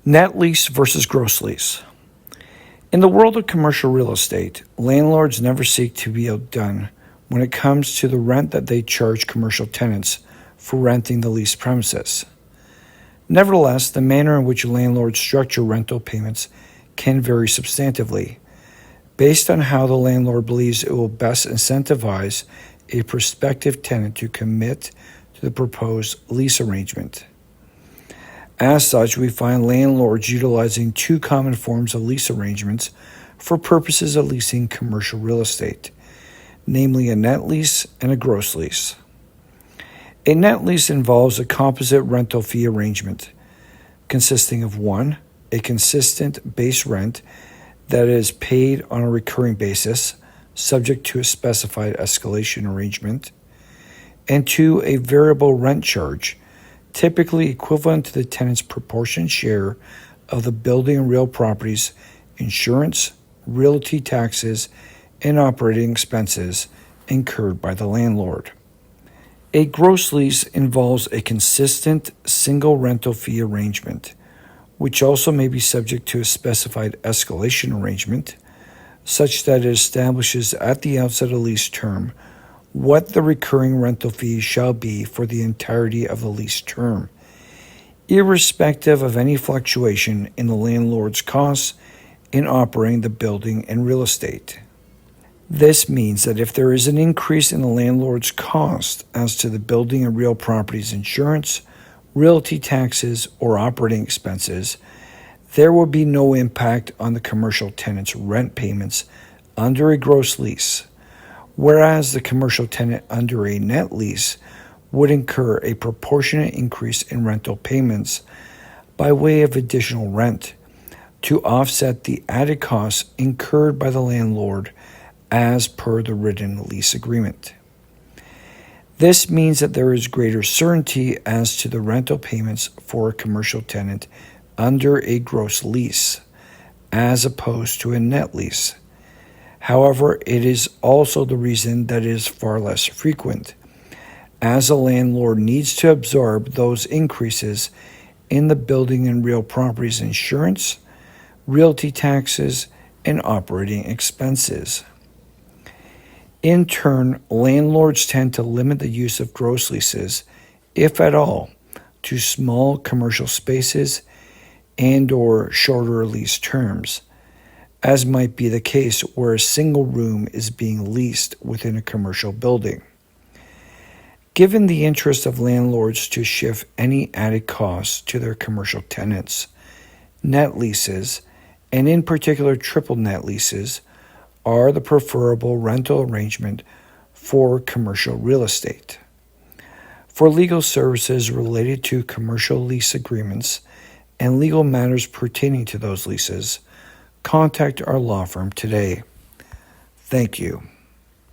Net lease versus gross lease. In the world of commercial real estate, landlords never seek to be outdone when it comes to the rent that they charge commercial tenants for renting the leased premises. Nevertheless, the manner in which landlords structure rental payments can vary substantively, based on how the landlord believes it will best incentivize a prospective tenant to commit to the proposed lease arrangement. As such, we find landlords utilizing two common forms of lease arrangements for purposes of leasing commercial real estate, namely a net lease and a gross lease. A net lease involves a composite rental fee arrangement consisting of 1. A consistent base rent that is paid on a recurring basis, subject to a specified escalation arrangement, and 2. A variable rent charge, typically equivalent to the tenant's proportionate share of the building and real property's insurance, realty taxes, and operating expenses incurred by the landlord. A gross lease involves a consistent single rental fee arrangement, which also may be subject to a specified escalation arrangement, such that it establishes at the outset of lease term what the recurring rental fee shall be for the entirety of the lease term, irrespective of any fluctuation in the landlord's costs in operating the building and real estate. This means that if there is an increase in the landlord's cost as to the building and real property's insurance, realty taxes, or operating expenses, there will be no impact on the commercial tenant's rent payments under a gross lease, whereas the commercial tenant under a net lease would incur a proportionate increase in rental payments by way of additional rent to offset the added costs incurred by the landlord as per the written lease agreement. This means that there is greater certainty as to the rental payments for a commercial tenant under a gross lease, as opposed to a net lease. However, it is also the reason that it is far less frequent, as a landlord needs to absorb those increases in the building and real property's insurance, realty taxes, and operating expenses. In turn, landlords tend to limit the use of gross leases, if at all, to small commercial spaces and/or shorter lease terms, as might be the case where a single room is being leased within a commercial building. Given the interest of landlords to shift any added costs to their commercial tenants, net leases, and in particular triple net leases, are the preferable rental arrangement for commercial real estate. For legal services related to commercial lease agreements and legal matters pertaining to those leases, contact our law firm today. Thank you.